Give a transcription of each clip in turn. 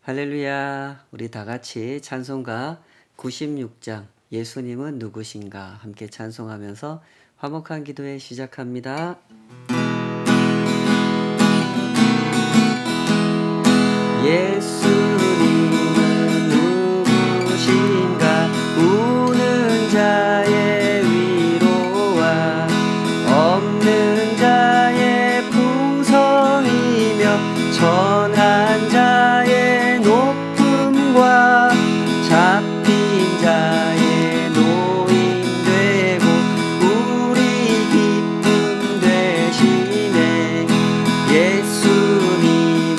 할렐루야. 우리 다 같이 찬송가 96장 예수님은 누구신가 함께 찬송하면서 화목한 기도회 시작합니다. 예수님은 누구신가 우는 자의 위로와 없는 자의 풍성이며 천한 자의 높음과 잡힌 자의 노임 되고 우리 기쁨 되시네. 예수님은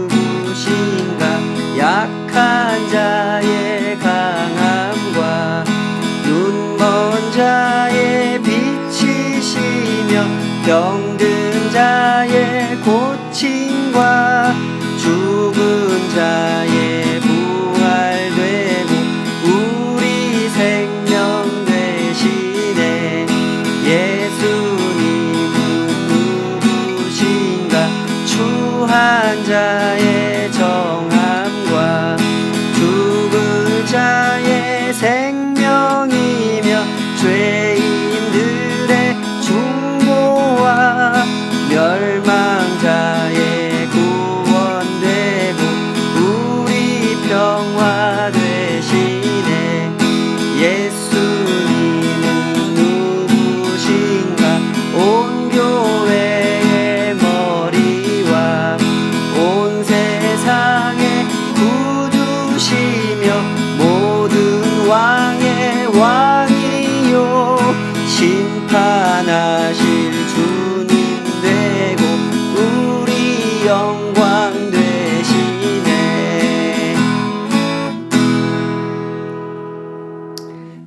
누구신가 약한 자의 강함과 눈먼 자의 빛이시며 병든 자의 고침과 죽은 자의 부활되고 우리 생명 되시네. 예수님은 누구신가 추한 자의 정함과 죽을 자의 생명이며 죄인들의 중보와 멸망자의 구원되고 우리 평화 되시네. 예수님은 누구신가 온 교회의 머리와 온 세상의 구주시며 모든 왕의 왕이요 심판하실 주님 되고 우리 영광 되시네.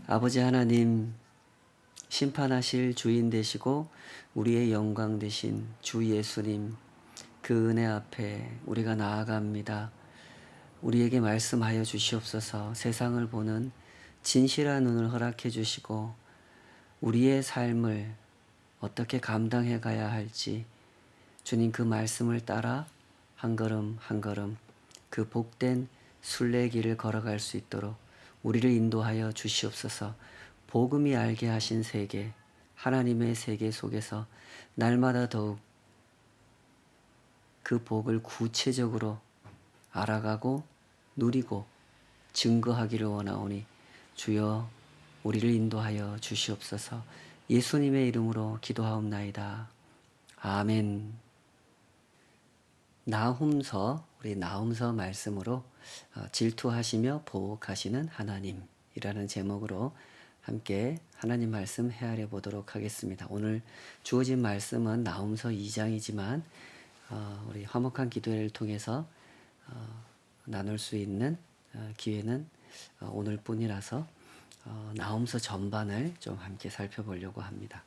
아버지 하나님, 심판하실 주인 되시고 우리의 영광 되신 주 예수님, 그 은혜 앞에 우리가 나아갑니다. 우리에게 말씀하여 주시옵소서. 세상을 보는 진실한 눈을 허락해 주시고 우리의 삶을 어떻게 감당해 가야 할지 주님 그 말씀을 따라 한 걸음 한 걸음 그 복된 순례길을 걸어갈 수 있도록 우리를 인도하여 주시옵소서. 복음이 알게 하신 세계, 하나님의 세계 속에서 날마다 더욱 그 복을 구체적으로 알아가고 누리고 증거하기를 원하오니 주여 우리를 인도하여 주시옵소서. 예수님의 이름으로 기도하옵나이다. 아멘. 나훔서, 우리 나훔서 말씀으로 질투하시며 보복하시는 하나님이라는 제목으로 함께 하나님 말씀 헤아려 보도록 하겠습니다. 오늘 주어진 말씀은 나훔서 2장이지만 우리 화목한 기도회를 통해서 나눌 수 있는 기회는 오늘뿐이라서 나훔서 전반을 좀 함께 살펴보려고 합니다.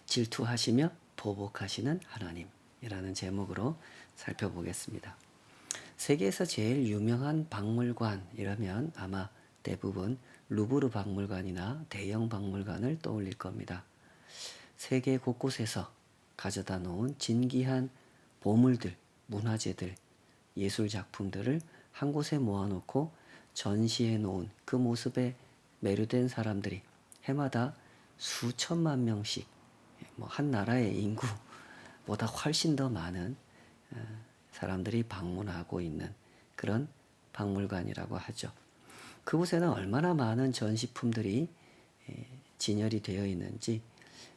질투하시며 보복하시는 하나님이라는 제목으로 살펴보겠습니다. 세계에서 제일 유명한 박물관이라면 아마 대부분 루브르 박물관이나 대형 박물관을 떠올릴 겁니다. 세계 곳곳에서 가져다 놓은 진귀한 보물들, 문화재들, 예술 작품들을 한 곳에 모아놓고 전시해 놓은 그 모습에 매료된 사람들이 해마다 수천만 명씩 한 나라의 인구보다 훨씬 더 많은 사람들이 방문하고 있는 그런 박물관이라고 하죠. 그곳에는 얼마나 많은 전시품들이 진열이 되어 있는지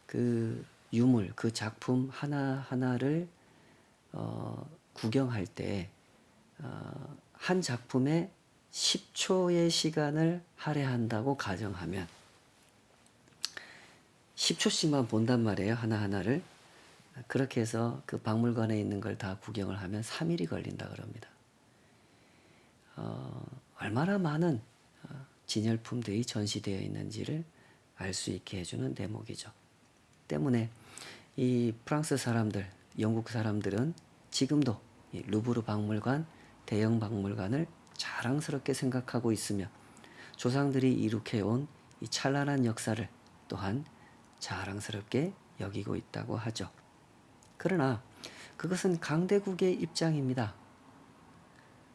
그 유물, 그 작품 하나하나를 구경할 때 한 작품에 10초의 시간을 할애한다고 가정하면 10초씩만 본단 말이에요. 하나하나를. 그렇게 해서 그 박물관에 있는 걸 다 구경을 하면 3일이 걸린다 그럽니다. 얼마나 많은 진열품들이 전시되어 있는지를 알 수 있게 해주는 대목이죠. 때문에 이 프랑스 사람들, 영국 사람들은 지금도 이 루브르 박물관, 대형 박물관을 자랑스럽게 생각하고 있으며 조상들이 이룩해온 이 찬란한 역사를 또한 자랑스럽게 여기고 있다고 하죠. 그러나 그것은 강대국의 입장입니다.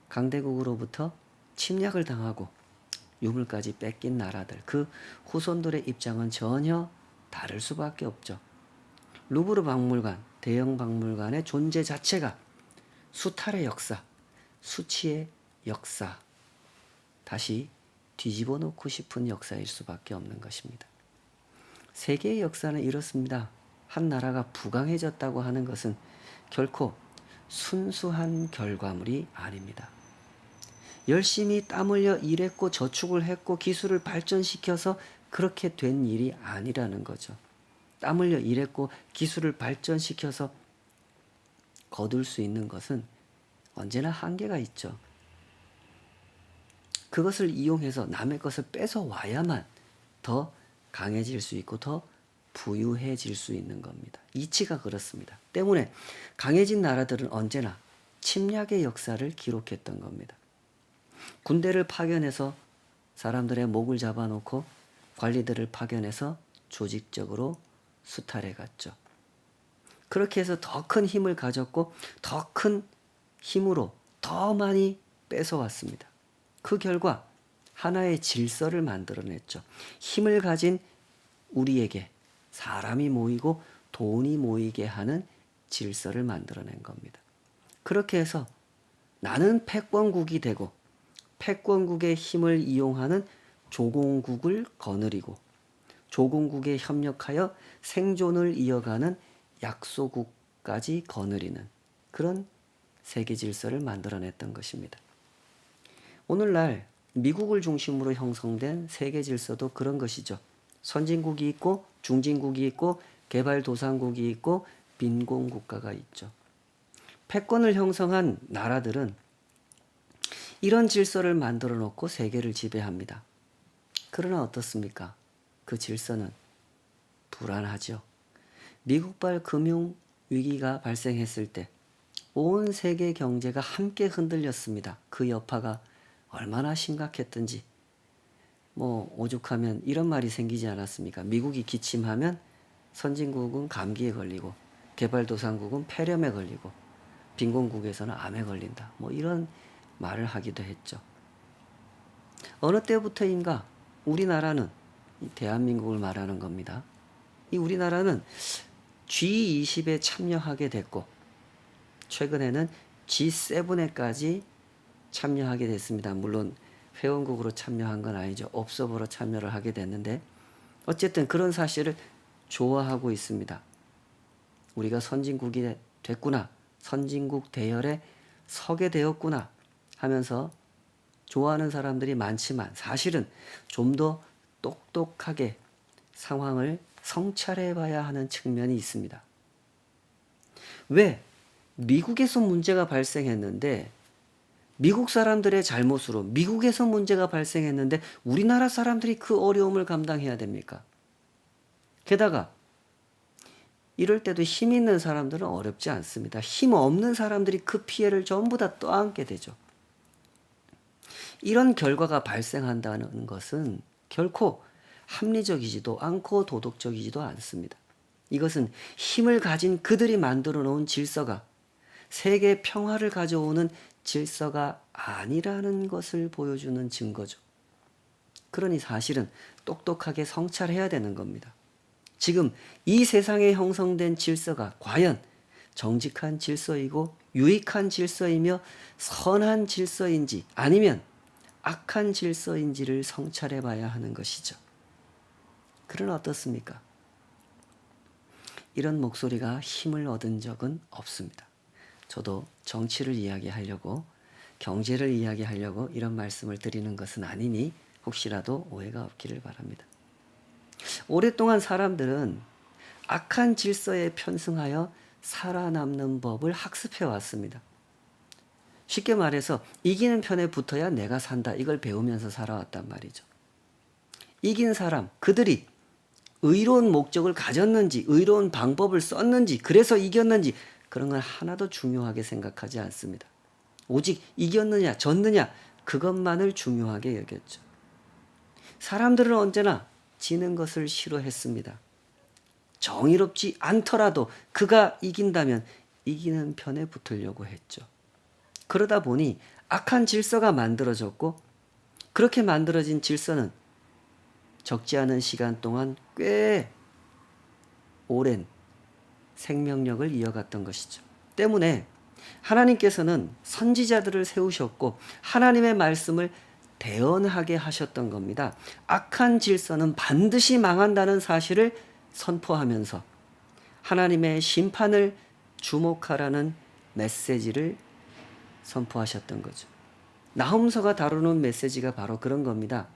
강대국으로부터 침략을 당하고 유물까지 뺏긴 나라들, 그 후손들의 입장은 전혀 다를 수밖에 없죠. 루브르 박물관, 대형 박물관의 존재 자체가 수탈의 역사, 수치의 역사, 다시 뒤집어 놓고 싶은 역사일 수밖에 없는 것입니다. 세계의 역사는 이렇습니다. 한 나라가 부강해졌다고 하는 것은 결코 순수한 결과물이 아닙니다. 열심히 땀 흘려 일했고 저축을 했고 기술을 발전시켜서 그렇게 된 일이 아니라는 거죠. 땀 흘려 일했고 기술을 발전시켜서 거둘 수 있는 것은 언제나 한계가 있죠. 그것을 이용해서 남의 것을 뺏어와야만 더 강해질 수 있고 더 부유해질 수 있는 겁니다. 이치가 그렇습니다. 때문에 강해진 나라들은 언제나 침략의 역사를 기록했던 겁니다. 군대를 파견해서 사람들의 목을 잡아놓고 관리들을 파견해서 조직적으로 수탈해 갔죠. 그렇게 해서 더 큰 힘을 가졌고 더 큰 힘으로 더 많이 뺏어왔습니다. 그 결과 하나의 질서를 만들어냈죠. 힘을 가진 우리에게 사람이 모이고 돈이 모이게 하는 질서를 만들어낸 겁니다. 그렇게 해서 나는 패권국이 되고 패권국의 힘을 이용하는 조공국을 거느리고 조공국에 협력하여 생존을 이어가는 약소국까지 거느리는 그런 세계 질서를 만들어냈던 것입니다. 오늘날 미국을 중심으로 형성된 세계 질서도 그런 것이죠. 선진국이 있고 중진국이 있고 개발도상국이 있고 빈곤국가가 있죠. 패권을 형성한 나라들은 이런 질서를 만들어 놓고 세계를 지배합니다. 그러나 어떻습니까? 그 질서는 불안하죠. 미국발 금융 위기가 발생했을 때 온 세계 경제가 함께 흔들렸습니다. 그 여파가 얼마나 심각했던지 오죽하면 이런 말이 생기지 않았습니까? 미국이 기침하면 선진국은 감기에 걸리고 개발도상국은 폐렴에 걸리고 빈곤국에서는 암에 걸린다. 이런 말을 하기도 했죠. 어느 때부터인가 우리나라는 대한민국을 말하는 겁니다. 이 우리나라는 G20에 참여하게 됐고 최근에는 G7에까지 참여하게 됐습니다. 물론 회원국으로 참여한 건 아니죠. 옵서버로 참여를 하게 됐는데 어쨌든 그런 사실을 좋아하고 있습니다. 우리가 선진국이 됐구나. 선진국 대열에 서게 되었구나 하면서 좋아하는 사람들이 많지만 사실은 좀 더 똑똑하게 상황을 성찰해 봐야 하는 측면이 있습니다. 왜? 미국에서 문제가 발생했는데 미국 사람들의 잘못으로 미국에서 문제가 발생했는데 우리나라 사람들이 그 어려움을 감당해야 됩니까? 게다가 이럴 때도 힘 있는 사람들은 어렵지 않습니다. 힘 없는 사람들이 그 피해를 전부 다 떠안게 되죠. 이런 결과가 발생한다는 것은 결코 합리적이지도 않고 도덕적이지도 않습니다. 이것은 힘을 가진 그들이 만들어 놓은 질서가 세계 평화를 가져오는 질서가 아니라는 것을 보여주는 증거죠. 그러니 사실은 똑똑하게 성찰해야 되는 겁니다. 지금 이 세상에 형성된 질서가 과연 정직한 질서이고 유익한 질서이며 선한 질서인지 아니면 악한 질서인지를 성찰해 봐야 하는 것이죠. 그러나 어떻습니까? 이런 목소리가 힘을 얻은 적은 없습니다. 저도 정치를 이야기하려고 경제를 이야기하려고 이런 말씀을 드리는 것은 아니니 혹시라도 오해가 없기를 바랍니다. 오랫동안 사람들은 악한 질서에 편승하여 살아남는 법을 학습해 왔습니다. 쉽게 말해서 이기는 편에 붙어야 내가 산다. 이걸 배우면서 살아왔단 말이죠. 이긴 사람, 그들이 의로운 목적을 가졌는지, 의로운 방법을 썼는지, 그래서 이겼는지 그런 건 하나도 중요하게 생각하지 않습니다. 오직 이겼느냐, 졌느냐 그것만을 중요하게 여겼죠. 사람들은 언제나 지는 것을 싫어했습니다. 정의롭지 않더라도 그가 이긴다면 이기는 편에 붙으려고 했죠. 그러다 보니 악한 질서가 만들어졌고, 그렇게 만들어진 질서는 적지 않은 시간 동안 꽤 오랜 생명력을 이어갔던 것이죠. 때문에 하나님께서는 선지자들을 세우셨고 하나님의 말씀을 대언하게 하셨던 겁니다. 악한 질서는 반드시 망한다는 사실을 선포하면서 하나님의 심판을 주목하라는 메시지를 선포하셨던 거죠. 나훔서가 다루는 메시지가 바로 그런 겁니다.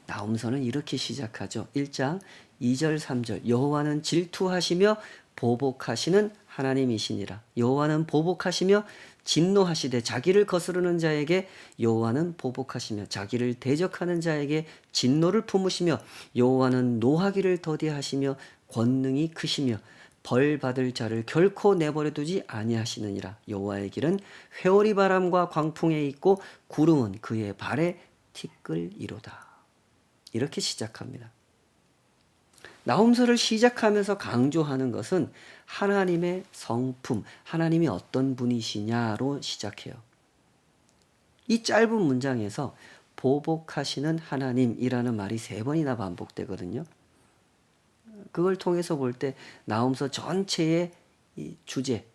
나훔서는 이렇게 시작하죠. 1장 2절 3절 여호와는 질투하시며 보복하시는 하나님이시니라. 여호와는 보복하시며 진노하시되 자기를 거스르는 자에게 여호와는 보복하시며 자기를 대적하는 자에게 진노를 품으시며 여호와는 노하기를 더디하시며 권능이 크시며 벌 받을 자를 결코 내버려 두지 아니하시느니라. 여호와의 길은 회오리 바람과 광풍에 있고 구름은 그의 발에 티끌이로다. 이렇게 시작합니다. 나훔서를 시작하면서 강조하는 것은 하나님의 성품, 하나님이 어떤 분이시냐로 시작해요. 이 짧은 문장에서 보복하시는 하나님이라는 말이 3번이나 반복되거든요. 그걸 통해서 볼 때 나훔서 전체의 이 주제,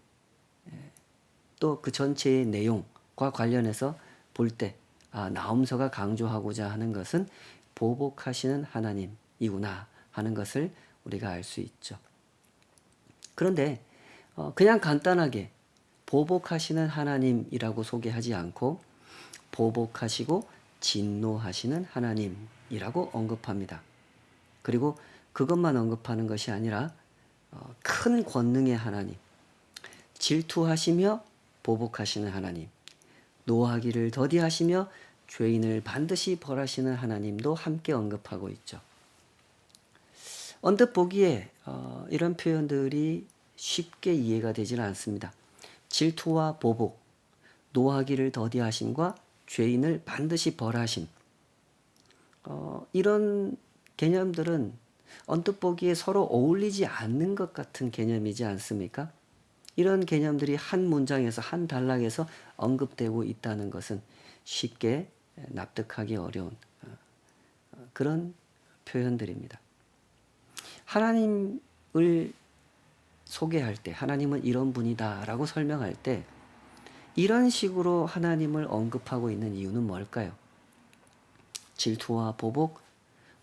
또 그 전체의 내용과 관련해서 볼 때 나훔서가 강조하고자 하는 것은 보복하시는 하나님이구나 하는 것을 우리가 알 수 있죠. 그런데 그냥 간단하게 보복하시는 하나님이라고 소개하지 않고 보복하시고 진노하시는 하나님이라고 언급합니다. 그리고 그것만 언급하는 것이 아니라 큰 권능의 하나님, 질투하시며 보복하시는 하나님, 노하기를 더디하시며 죄인을 반드시 벌하시는 하나님도 함께 언급하고 있죠. 언뜻 보기에 이런 표현들이 쉽게 이해가 되지는 않습니다. 질투와 보복, 노하기를 더디하심과 죄인을 반드시 벌하심, 이런 개념들은 언뜻 보기에 서로 어울리지 않는 것 같은 개념이지 않습니까? 이런 개념들이 한 문장에서 한 단락에서 언급되고 있다는 것은 쉽게 납득하기 어려운 그런 표현들입니다. 하나님을 소개할 때 하나님은 이런 분이다라고 설명할 때 이런 식으로 하나님을 언급하고 있는 이유는 뭘까요? 질투와 보복,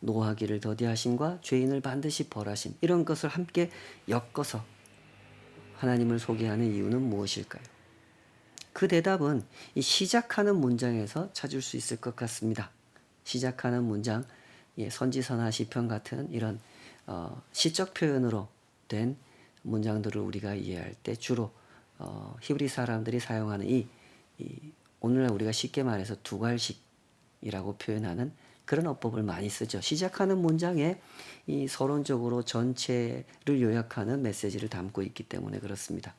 노하기를 더디하심과 죄인을 반드시 벌하심, 이런 것을 함께 엮어서 하나님을 소개하는 이유는 무엇일까요? 그 대답은 이 시작하는 문장에서 찾을 수 있을 것 같습니다. 시작하는 문장, 선지서나 시편 같은 이런 시적 표현으로 된 문장들을 우리가 이해할 때 주로 히브리 사람들이 사용하는 이 오늘날 우리가 쉽게 말해서 두괄식이라고 표현하는 그런 어법을 많이 쓰죠. 시작하는 문장에 이 서론적으로 전체를 요약하는 메시지를 담고 있기 때문에 그렇습니다.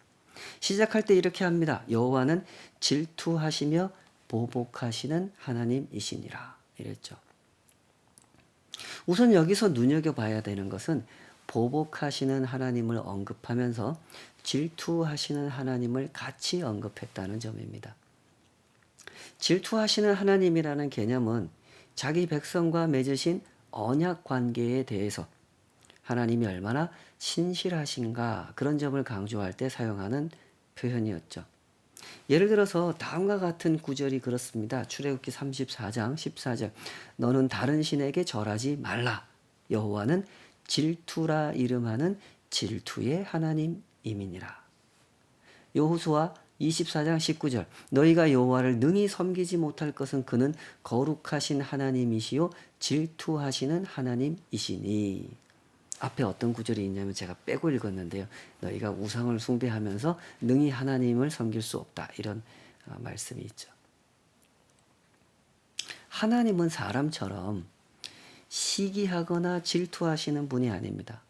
시작할 때 이렇게 합니다. 여호와는 질투하시며 보복하시는 하나님이시니라 이랬죠. 우선 여기서 눈여겨봐야 되는 것은 보복하시는 하나님을 언급하면서 질투하시는 하나님을 같이 언급했다는 점입니다. 질투하시는 하나님이라는 개념은 자기 백성과 맺으신 언약 관계에 대해서 하나님이 얼마나 신실하신가 그런 점을 강조할 때 사용하는 표현이었죠. 예를 들어서 다음과 같은 구절이 그렇습니다. 출애굽기 34장 14절 너는 다른 신에게 절하지 말라. 여호와는 질투라 이름하는 질투의 하나님임이니라. 여호수아 24장 19절 너희가 여호와를 능히 섬기지 못할 것은 그는 거룩하신 하나님이시요 질투하시는 하나님이시니. 앞에 어떤 구절이 있냐면 제가 빼고 읽었는데요. 너희가 우상을 숭배하면서 능히 하나님을 섬길 수 없다. 이런 말씀이 있죠. 하나님은 사람처럼 시기하거나 질투하시는 분이 아닙니다.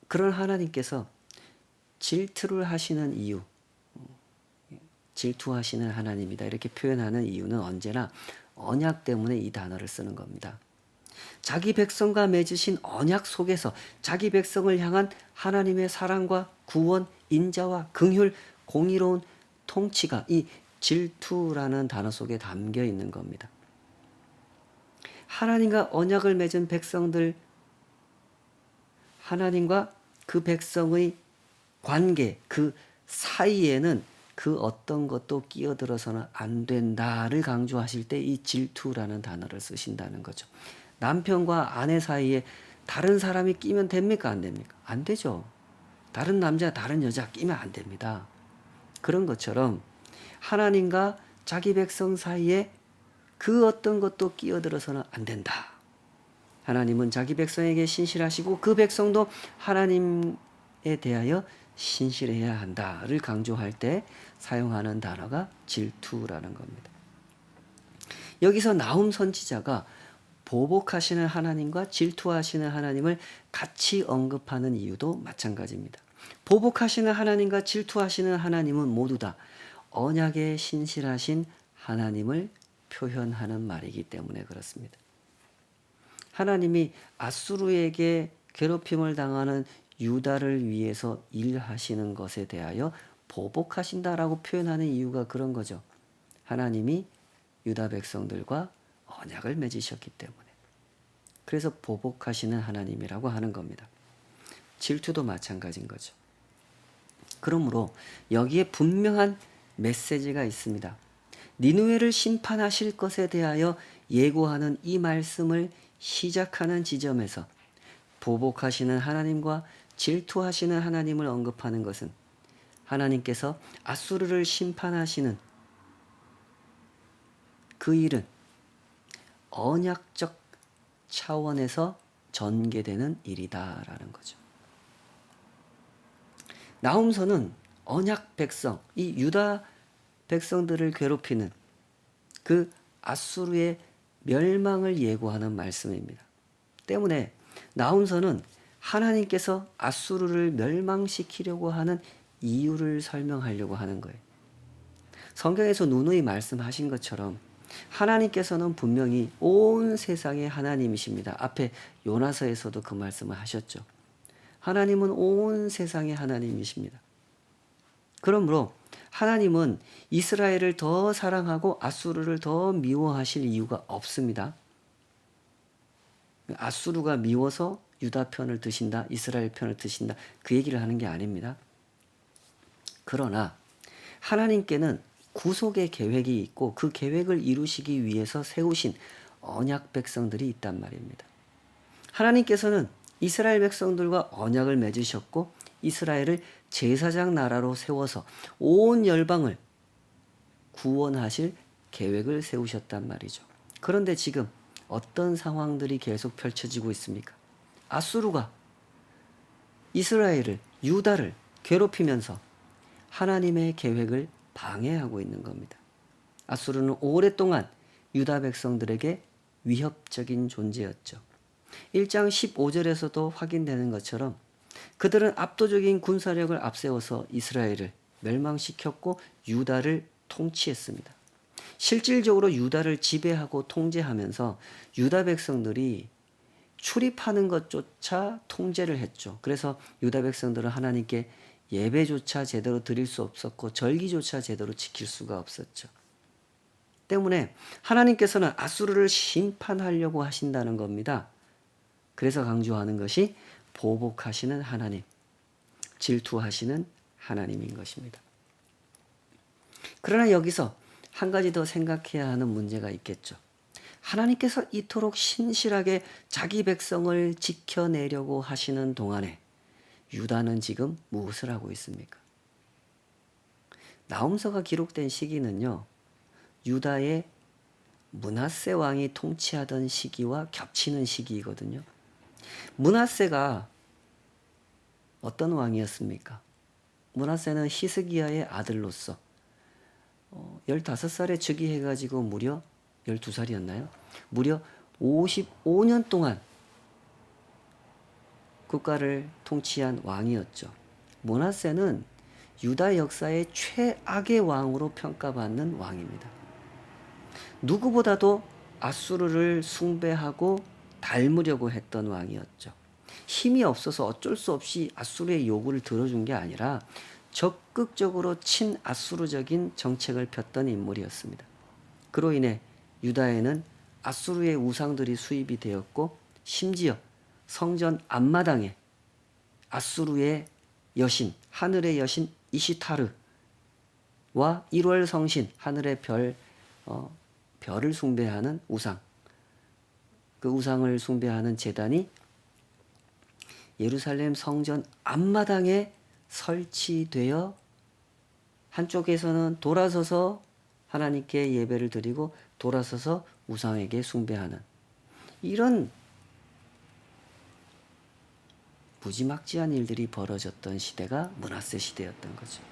그런 하나님께서 질투를 하시는 이유, 질투하시는 하나님이다 이렇게 표현하는 이유는 언제나 언약 때문에 이 단어를 쓰는 겁니다. 자기 백성과 맺으신 언약 속에서 자기 백성을 향한 하나님의 사랑과 구원, 인자와 긍휼, 공의로운 통치가 이 질투라는 단어 속에 담겨 있는 겁니다. 하나님과 언약을 맺은 백성들, 하나님과 그 백성의 관계, 그 사이에는 그 어떤 것도 끼어들어서는 안 된다를 강조하실 때 이 질투라는 단어를 쓰신다는 거죠. 남편과 아내 사이에 다른 사람이 끼면 됩니까? 안 됩니까? 안 되죠. 다른 남자, 다른 여자 끼면 안 됩니다. 그런 것처럼 하나님과 자기 백성 사이에 그 어떤 것도 끼어들어서는 안 된다. 하나님은 자기 백성에게 신실하시고 그 백성도 하나님에 대하여 신실해야 한다를 강조할 때 사용하는 단어가 질투라는 겁니다. 여기서 나훔 선지자가 보복하시는 하나님과 질투하시는 하나님을 같이 언급하는 이유도 마찬가지입니다. 보복하시는 하나님과 질투하시는 하나님은 모두 다 언약에 신실하신 하나님을 표현하는 말이기 때문에 그렇습니다. 하나님이 아수르에게 괴롭힘을 당하는 유다를 위해서 일하시는 것에 대하여 보복하신다라고 표현하는 이유가 그런 거죠. 하나님이 유다 백성들과 언약을 맺으셨기 때문에. 그래서 보복하시는 하나님이라고 하는 겁니다. 질투도 마찬가지인 거죠. 그러므로 여기에 분명한 메시지가 있습니다. 니느웨를 심판하실 것에 대하여 예고하는 이 말씀을 시작하는 지점에서 보복하시는 하나님과 질투하시는 하나님을 언급하는 것은 하나님께서 아수르를 심판하시는 그 일은 언약적 차원에서 전개되는 일이다라는 거죠. 나훔서는 언약 백성, 이 유다 백성들을 괴롭히는 그 아수르의 멸망을 예고하는 말씀입니다. 때문에 나훔서는 하나님께서 아수르를 멸망시키려고 하는 이유를 설명하려고 하는 거예요. 성경에서 누누이 말씀하신 것처럼 하나님께서는 분명히 온 세상의 하나님이십니다. 앞에 요나서에서도 그 말씀을 하셨죠. 하나님은 온 세상의 하나님이십니다. 그러므로 하나님은 이스라엘을 더 사랑하고 아수르를 더 미워하실 이유가 없습니다. 아수르가 미워서 유다 편을 드신다, 이스라엘 편을 드신다, 그 얘기를 하는 게 아닙니다. 그러나 하나님께는 구속의 계획이 있고 그 계획을 이루시기 위해서 세우신 언약 백성들이 있단 말입니다. 하나님께서는 이스라엘 백성들과 언약을 맺으셨고 이스라엘을 제사장 나라로 세워서 온 열방을 구원하실 계획을 세우셨단 말이죠. 그런데 지금 어떤 상황들이 계속 펼쳐지고 있습니까? 아수르가 이스라엘을, 유다를 괴롭히면서 하나님의 계획을 방해하고 있는 겁니다. 아수르는 오랫동안 유다 백성들에게 위협적인 존재였죠. 1장 15절에서도 확인되는 것처럼 그들은 압도적인 군사력을 앞세워서 이스라엘을 멸망시켰고 유다를 통치했습니다. 실질적으로 유다를 지배하고 통제하면서 유다 백성들이 출입하는 것조차 통제를 했죠. 그래서 유다 백성들은 하나님께 예배조차 제대로 드릴 수 없었고 절기조차 제대로 지킬 수가 없었죠. 때문에 하나님께서는 아수르를 심판하려고 하신다는 겁니다. 그래서 강조하는 것이 보복하시는 하나님, 질투하시는 하나님인 것입니다. 그러나 여기서 한 가지 더 생각해야 하는 문제가 있겠죠. 하나님께서 이토록 신실하게 자기 백성을 지켜내려고 하시는 동안에 유다는 지금 무엇을 하고 있습니까? 나훔서가 기록된 시기는요, 유다의 므낫세 왕이 통치하던 시기와 겹치는 시기이거든요. 므낫세가 어떤 왕이었습니까? 므낫세는 히스기야의 아들로서 15살에 즉위해가지고 무려 12살이었나요? 무려 55년 동안 국가를 통치한 왕이었죠. 므낫세는 유다 역사의 최악의 왕으로 평가받는 왕입니다. 누구보다도 아수르를 숭배하고 닮으려고 했던 왕이었죠. 힘이 없어서 어쩔 수 없이 아수르의 요구를 들어준 게 아니라 적극적으로 친아수르적인 정책을 폈던 인물이었습니다. 그로 인해 유다에는 아수르의 우상들이 수입이 되었고 심지어 성전 앞마당에 아수르의 여신, 하늘의 여신 이시타르와 1월 성신, 하늘의 별을 숭배하는 우상, 그 우상을 숭배하는 제단이 예루살렘 성전 앞마당에 설치되어 한쪽에서는 돌아서서 하나님께 예배를 드리고 돌아서서 우상에게 숭배하는 이런 무지막지한 일들이 벌어졌던 시대가 므낫세 시대였던 거죠.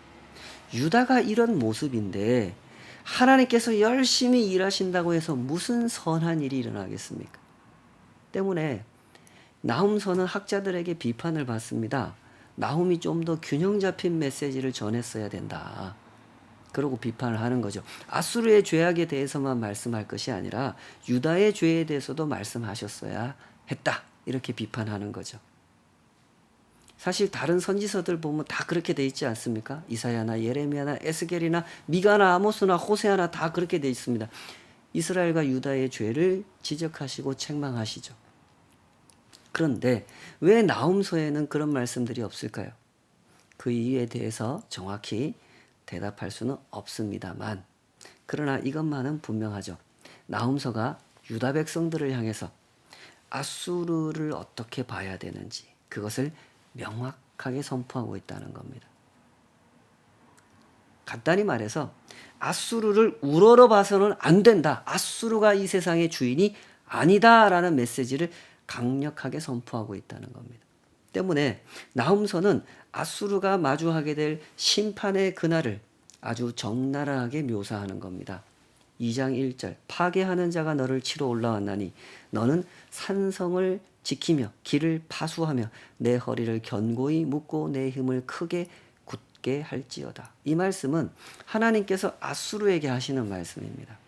유다가 이런 모습인데 하나님께서 열심히 일하신다고 해서 무슨 선한 일이 일어나겠습니까? 때문에 나훔서는 학자들에게 비판을 받습니다. 나훔이 좀 더 균형 잡힌 메시지를 전했어야 된다. 그러고 비판을 하는 거죠. 아수르의 죄악에 대해서만 말씀할 것이 아니라 유다의 죄에 대해서도 말씀하셨어야 했다. 이렇게 비판하는 거죠. 사실 다른 선지서들 보면 다 그렇게 돼 있지 않습니까? 이사야나 예레미야나 에스겔이나 미가나 아모스나 호세아나 다 그렇게 돼 있습니다. 이스라엘과 유다의 죄를 지적하시고 책망하시죠. 그런데 왜 나훔서에는 그런 말씀들이 없을까요? 그 이유에 대해서 정확히 대답할 수는 없습니다만, 그러나 이것만은 분명하죠. 나훔서가 유다 백성들을 향해서 아수르를 어떻게 봐야 되는지 그것을 명확하게 선포하고 있다는 겁니다. 간단히 말해서 아수르를 우러러 봐서는 안 된다. 아수르가 이 세상의 주인이 아니다라는 메시지를 강력하게 선포하고 있다는 겁니다. 때문에 나훔서는 아수르가 마주하게 될 심판의 그날을 아주 적나라하게 묘사하는 겁니다. 2장 1절 파괴하는 자가 너를 치러 올라왔나니 너는 산성을 지키며 길을 파수하며 내 허리를 견고히 묶고 내 힘을 크게 굳게 할지어다. 이 말씀은 하나님께서 아수르에게 하시는 말씀입니다.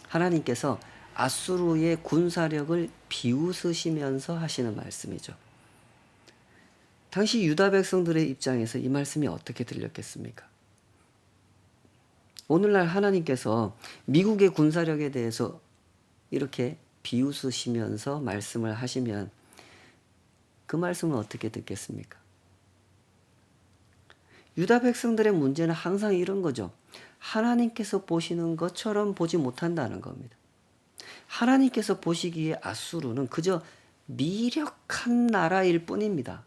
하나님께서 아수르의 군사력을 비웃으시면서 하시는 말씀이죠. 당시 유다 백성들의 입장에서 이 말씀이 어떻게 들렸겠습니까? 오늘날 하나님께서 미국의 군사력에 대해서 이렇게 비웃으시면서 말씀을 하시면 그 말씀은 어떻게 듣겠습니까? 유다 백성들의 문제는 항상 이런 거죠. 하나님께서 보시는 것처럼 보지 못한다는 겁니다. 하나님께서 보시기에 아수르는 그저 미력한 나라일 뿐입니다.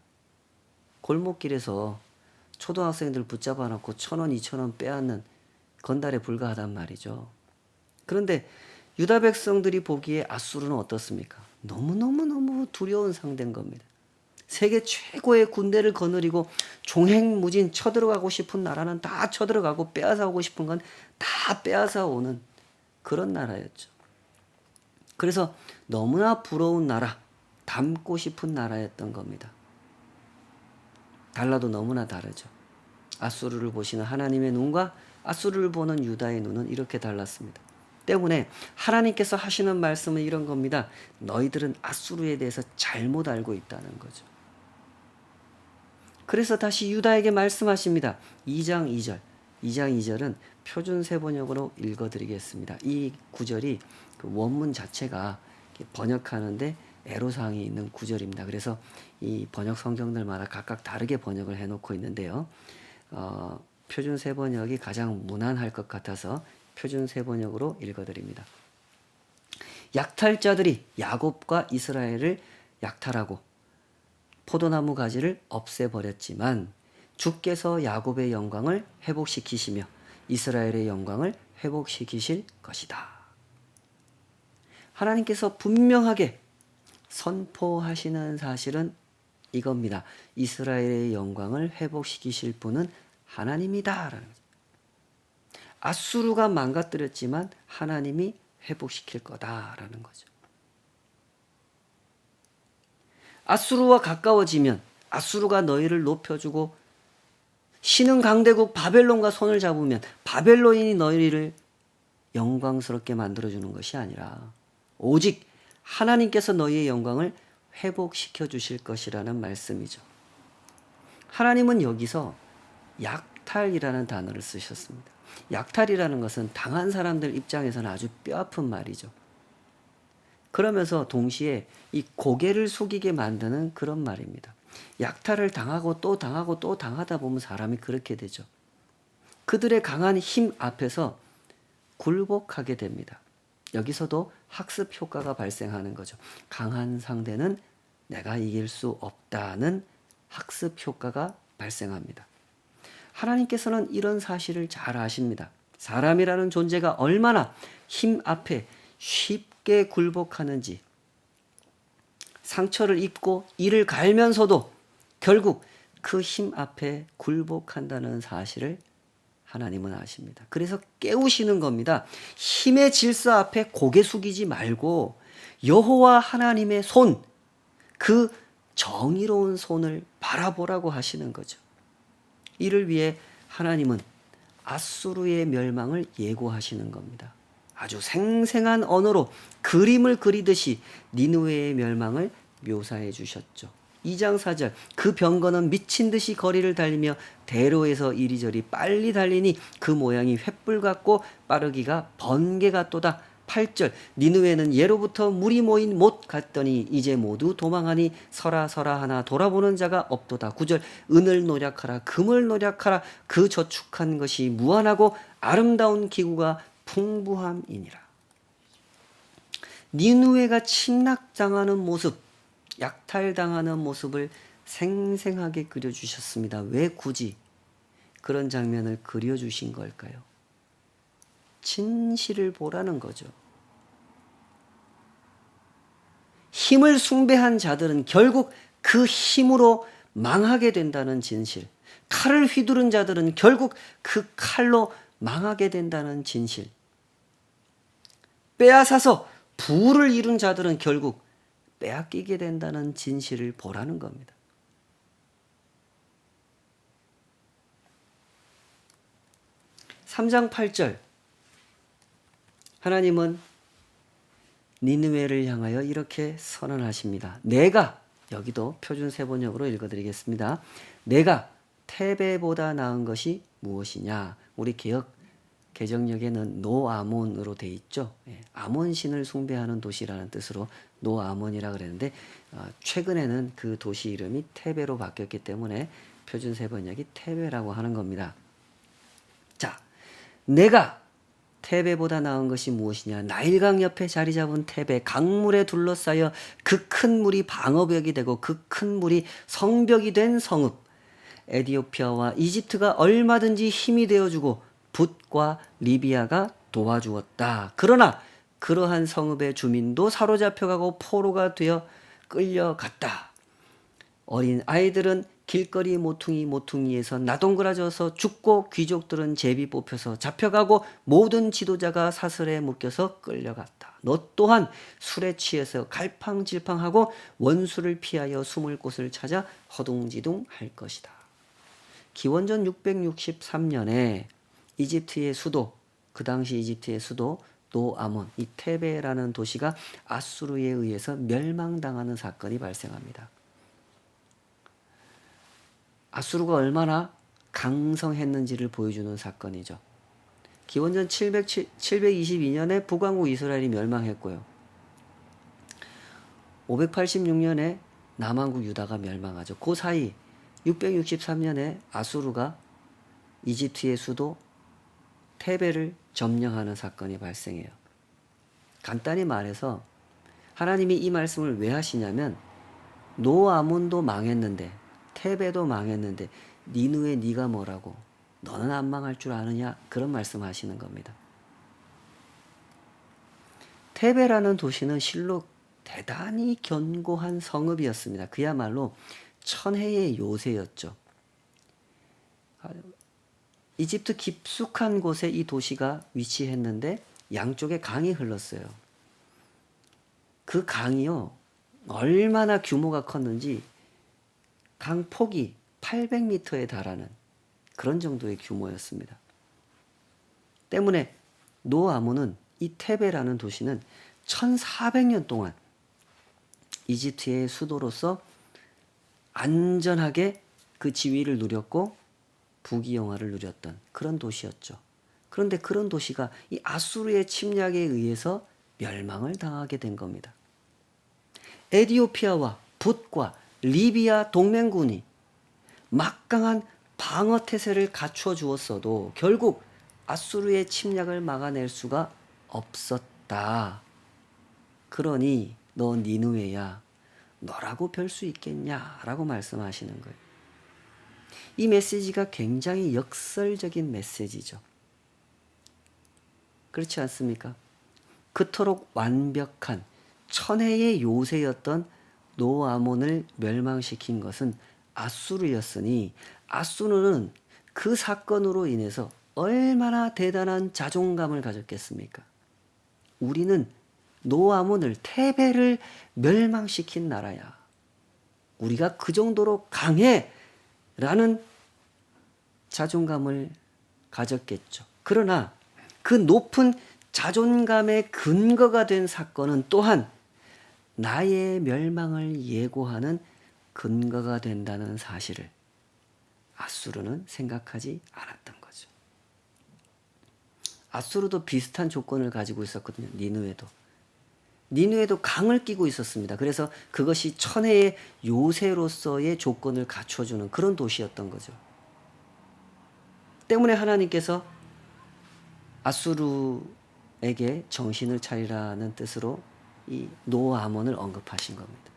골목길에서 초등학생들 붙잡아 놓고 1,000원, 2,000원 빼앗는 건달에 불과하단 말이죠. 그런데 유다 백성들이 보기에 아수르는 어떻습니까? 너무너무 두려운 상대인 겁니다. 세계 최고의 군대를 거느리고 종횡무진 쳐들어가고 싶은 나라는 다 쳐들어가고 빼앗아 오고 싶은 건 다 빼앗아 오는 그런 나라였죠. 그래서 너무나 부러운 나라, 닮고 싶은 나라였던 겁니다. 달라도 너무나 다르죠. 아수르를 보시는 하나님의 눈과 아수르를 보는 유다의 눈은 이렇게 달랐습니다. 때문에 하나님께서 하시는 말씀은 이런 겁니다. 너희들은 아수르에 대해서 잘못 알고 있다는 거죠. 그래서 다시 유다에게 말씀하십니다. 2장 2절. 2장 2절은 표준 세번역으로 읽어드리겠습니다. 이 구절이 그 원문 자체가 번역하는데 애로사항이 있는 구절입니다. 그래서 이 번역 성경들마다 각각 다르게 번역을 해놓고 있는데요. 표준 세번역이 가장 무난할 것 같아서 표준 세번역으로 읽어드립니다. 약탈자들이 야곱과 이스라엘을 약탈하고 포도나무 가지를 없애버렸지만 주께서 야곱의 영광을 회복시키시며 이스라엘의 영광을 회복시키실 것이다. 하나님께서 분명하게 선포하시는 사실은 이겁니다. 이스라엘의 영광을 회복시키실 분은 하나님이다. 아수르가 망가뜨렸지만 하나님이 회복시킬 거다라는 거죠. 아수르와 가까워지면 아수르가 너희를 높여주고 신흥 강대국 바벨론과 손을 잡으면 바벨론이 너희를 영광스럽게 만들어주는 것이 아니라 오직 하나님께서 너희의 영광을 회복시켜 주실 것이라는 말씀이죠. 하나님은 여기서 약탈이라는 단어를 쓰셨습니다. 약탈이라는 것은 당한 사람들 입장에서는 아주 뼈아픈 말이죠. 그러면서 동시에 이 고개를 숙이게 만드는 그런 말입니다. 약탈을 당하고 또 당하고 또 당하다 보면 사람이 그렇게 되죠. 그들의 강한 힘 앞에서 굴복하게 됩니다. 여기서도 학습 효과가 발생하는 거죠. 강한 상대는 내가 이길 수 없다는 학습 효과가 발생합니다. 하나님께서는 이런 사실을 잘 아십니다. 사람이라는 존재가 얼마나 힘 앞에 쉽게 굴복하는지, 상처를 입고 이를 갈면서도 결국 그 힘 앞에 굴복한다는 사실을 하나님은 아십니다. 그래서 깨우시는 겁니다. 힘의 질서 앞에 고개 숙이지 말고 여호와 하나님의 손, 그 정의로운 손을 바라보라고 하시는 거죠. 이를 위해 하나님은 아수르의 멸망을 예고하시는 겁니다. 아주 생생한 언어로 그림을 그리듯이 니느웨의 멸망을 묘사해 주셨죠. 2장 4절 그 병거는 미친 듯이 거리를 달리며 대로에서 이리저리 빨리 달리니 그 모양이 횃불 같고 빠르기가 번개 같도다. 8절 니느웨는 예로부터 물이 모인 못 같더니 이제 모두 도망하니 서라 서라 하나 돌아보는 자가 없도다. 9절 은을 노력하라 금을 노력하라 그 저축한 것이 무한하고 아름다운 기구가 풍부함이니라. 니느웨가 침략당하는 모습, 약탈당하는 모습을 생생하게 그려주셨습니다. 왜 굳이 그런 장면을 그려주신 걸까요? 진실을 보라는 거죠. 힘을 숭배한 자들은 결국 그 힘으로 망하게 된다는 진실. 칼을 휘두른 자들은 결국 그 칼로 망하게 된다는 진실. 빼앗아서 부를 이룬 자들은 결국 빼앗기게 된다는 진실을 보라는 겁니다. (3장 8절) 하나님은 니느웨를 향하여 이렇게 선언하십니다. 내가, 여기도 표준세번역으로 읽어드리겠습니다. 내가 테베보다 나은 것이 무엇이냐. 우리 개정역에는 노아몬으로 돼 있죠. 아몬 신을 숭배하는 도시라는 뜻으로 노아몬이라 그랬는데 최근에는 그 도시 이름이 테베로 바뀌었기 때문에 표준세번역이 테베라고 하는 겁니다. 자, 내가 테베보다 나은 것이 무엇이냐. 나일강 옆에 자리 잡은 테베, 강물에 둘러싸여 그 큰 물이 방어벽이 되고 그 큰 물이 성벽이 된 성읍. 에디오피아와 이집트가 얼마든지 힘이 되어주고 붓과 리비아가 도와주었다. 그러나 그러한 성읍의 주민도 사로잡혀가고 포로가 되어 끌려갔다. 어린 아이들은 길거리 모퉁이에서 나동그라져서 죽고 귀족들은 제비 뽑혀서 잡혀가고 모든 지도자가 사슬에 묶여서 끌려갔다. 너 또한 술에 취해서 갈팡질팡하고 원수를 피하여 숨을 곳을 찾아 허둥지둥 할 것이다. 기원전 663년에 이집트의 수도, 그 당시 이집트의 수도 노아몬, 이 테베라는 도시가 아수르에 의해서 멸망당하는 사건이 발생합니다. 아수르가 얼마나 강성했는지를 보여주는 사건이죠. 기원전 722년에 북왕국 이스라엘이 멸망했고요. 586년에 남왕국 유다가 멸망하죠. 그 사이 663년에 아수르가 이집트의 수도 테베를 점령하는 사건이 발생해요. 간단히 말해서 하나님이 이 말씀을 왜 하시냐면 노아몬도 망했는데 테베도 망했는데 니느웨 네가 뭐라고? 너는 안 망할 줄 아느냐? 그런 말씀하시는 겁니다. 테베라는 도시는 실로 대단히 견고한 성읍이었습니다. 그야말로 천혜의 요새였죠. 이집트 깊숙한 곳에 이 도시가 위치했는데 양쪽에 강이 흘렀어요. 그 강이요, 얼마나 규모가 컸는지 강 폭이 800m에 달하는 그런 정도의 규모였습니다. 때문에 노아몬은 이 테베라는 도시는 1400년 동안 이집트의 수도로서 안전하게 그 지위를 누렸고 부귀영화를 누렸던 그런 도시였죠. 그런데 그런 도시가 이 아수르의 침략에 의해서 멸망을 당하게 된 겁니다. 에디오피아와 붓과 리비아 동맹군이 막강한 방어 태세를 갖추어 주었어도 결국 아수르의 침략을 막아낼 수가 없었다. 그러니 너 니느웨야, 너라고 별 수 있겠냐라고 말씀하시는 거예요. 이 메시지가 굉장히 역설적인 메시지죠. 그렇지 않습니까? 그토록 완벽한 천혜의 요새였던 노아몬을 멸망시킨 것은 아수르였으니 아수르는 그 사건으로 인해서 얼마나 대단한 자존감을 가졌겠습니까? 우리는 노아몬을 테베를 멸망시킨 나라야. 우리가 그 정도로 강해! 라는 자존감을 가졌겠죠. 그러나 그 높은 자존감의 근거가 된 사건은 또한 나의 멸망을 예고하는 근거가 된다는 사실을 아수르는 생각하지 않았던 거죠. 아수르도 비슷한 조건을 가지고 있었거든요. 니느웨도 강을 끼고 있었습니다. 그래서 그것이 천혜의 요새로서의 조건을 갖춰주는 그런 도시였던 거죠. 때문에 하나님께서 아수르에게 정신을 차리라는 뜻으로 이 노아몬을 언급하신 겁니다.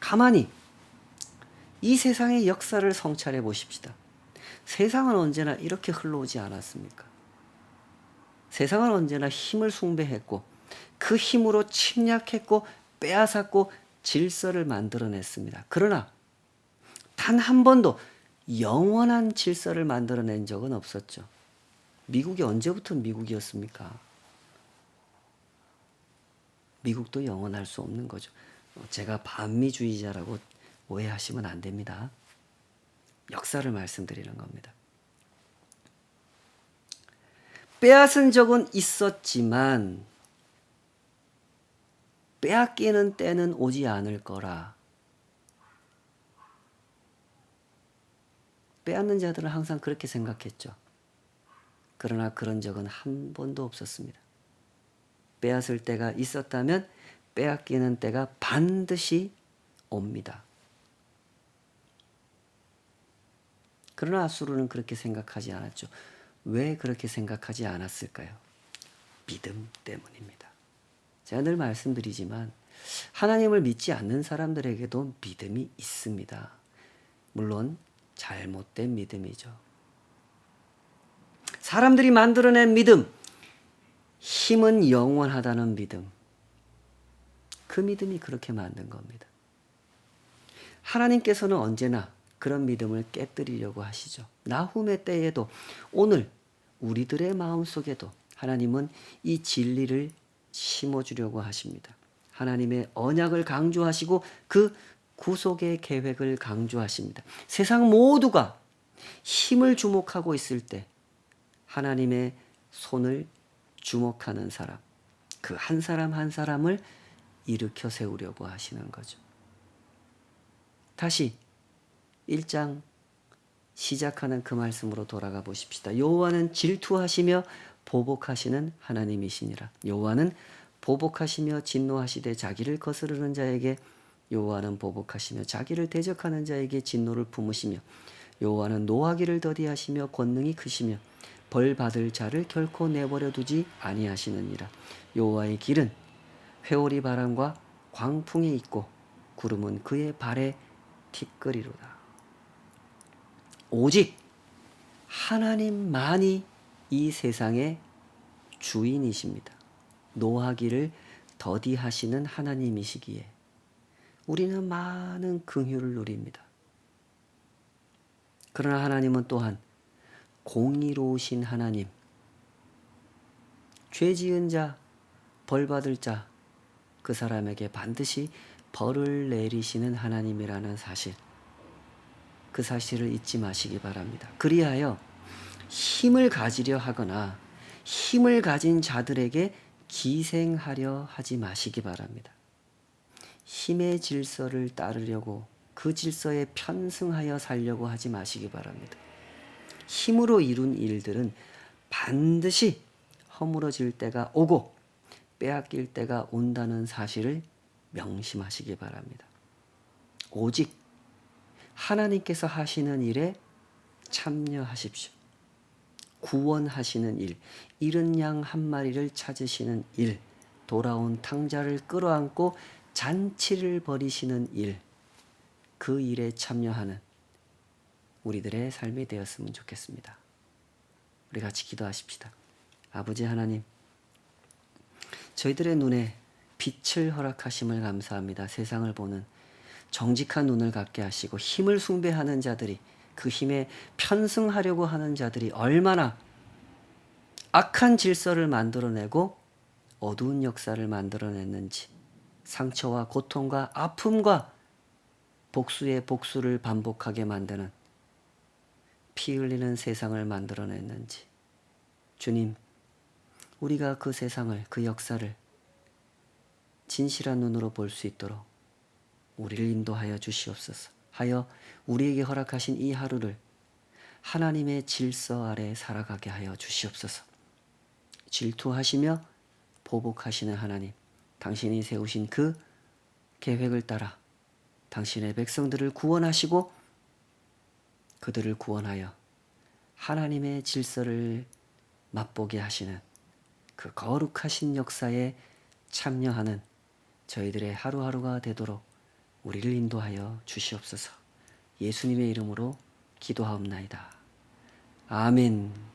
가만히 이 세상의 역사를 성찰해 보십시다. 세상은 언제나 이렇게 흘러오지 않았습니까? 세상은 언제나 힘을 숭배했고 그 힘으로 침략했고 빼앗았고 질서를 만들어냈습니다. 그러나 단 한 번도 영원한 질서를 만들어낸 적은 없었죠. 미국이 언제부터 미국이었습니까? 미국도 영원할 수 없는 거죠. 제가 반미주의자라고 오해하시면 안 됩니다. 역사를 말씀드리는 겁니다. 빼앗은 적은 있었지만 빼앗기는 때는 오지 않을 거라. 빼앗는 자들은 항상 그렇게 생각했죠. 그러나 그런 적은 한 번도 없었습니다. 빼앗을 때가 있었다면 빼앗기는 때가 반드시 옵니다. 그러나 아수르는 그렇게 생각하지 않았죠. 왜 그렇게 생각하지 않았을까요? 믿음 때문입니다. 제가 늘 말씀드리지만 하나님을 믿지 않는 사람들에게도 믿음이 있습니다. 물론 잘못된 믿음이죠. 사람들이 만들어낸 믿음, 힘은 영원하다는 믿음. 그 믿음이 그렇게 만든 겁니다. 하나님께서는 언제나 그런 믿음을 깨뜨리려고 하시죠. 나훔의 때에도 오늘 우리들의 마음속에도 하나님은 이 진리를 심어주려고 하십니다. 하나님의 언약을 강조하시고 그 구속의 계획을 강조하십니다. 세상 모두가 힘을 주목하고 있을 때 하나님의 손을 주목하는 사람, 그 한 사람 한 사람을 일으켜 세우려고 하시는 거죠. 다시 1장 시작하는 그 말씀으로 돌아가 보십시다. 여호와는 질투하시며 보복하시는 하나님이시니라. 여호와는 보복하시며 진노하시되 자기를 거스르는 자에게 여호와는 보복하시며 자기를 대적하는 자에게 진노를 품으시며 여호와는 노하기를 더디하시며 권능이 크시며 벌 받을 자를 결코 내버려 두지 아니하시느니라. 여호와의 길은 회오리 바람과 광풍이 있고 구름은 그의 발에 티끌이로다. 오직 하나님만이 이 세상의 주인이십니다. 노하기를 더디하시는 하나님이시기에 우리는 많은 긍휼을 누립니다. 그러나 하나님은 또한 공의로우신 하나님, 죄 지은 자, 벌 받을 자, 그 사람에게 반드시 벌을 내리시는 하나님이라는 사실, 그 사실을 잊지 마시기 바랍니다. 그리하여 힘을 가지려 하거나 힘을 가진 자들에게 기생하려 하지 마시기 바랍니다. 힘의 질서를 따르려고 그 질서에 편승하여 살려고 하지 마시기 바랍니다. 힘으로 이룬 일들은 반드시 허물어질 때가 오고 빼앗길 때가 온다는 사실을 명심하시기 바랍니다. 오직 하나님께서 하시는 일에 참여하십시오. 구원하시는 일, 잃은 양 한 마리를 찾으시는 일, 돌아온 탕자를 끌어안고 잔치를 벌이시는 일, 그 일에 참여하는 우리들의 삶이 되었으면 좋겠습니다. 우리 같이 기도하십시다. 아버지 하나님, 저희들의 눈에 빛을 허락하심을 감사합니다. 세상을 보는 정직한 눈을 갖게 하시고 힘을 숭배하는 자들이, 그 힘에 편승하려고 하는 자들이 얼마나 악한 질서를 만들어내고 어두운 역사를 만들어냈는지, 상처와 고통과 아픔과 복수의 복수를 반복하게 만드는 피 흘리는 세상을 만들어냈는지, 주님, 우리가 그 세상을, 그 역사를 진실한 눈으로 볼 수 있도록 우리를 인도하여 주시옵소서. 하여 우리에게 허락하신 이 하루를 하나님의 질서 아래 살아가게 하여 주시옵소서. 질투하시며 보복하시는 하나님, 당신이 세우신 그 계획을 따라 당신의 백성들을 구원하시고 그들을 구원하여 하나님의 질서를 맛보게 하시는 그 거룩하신 역사에 참여하는 저희들의 하루하루가 되도록 우리를 인도하여 주시옵소서. 예수님의 이름으로 기도하옵나이다. 아멘.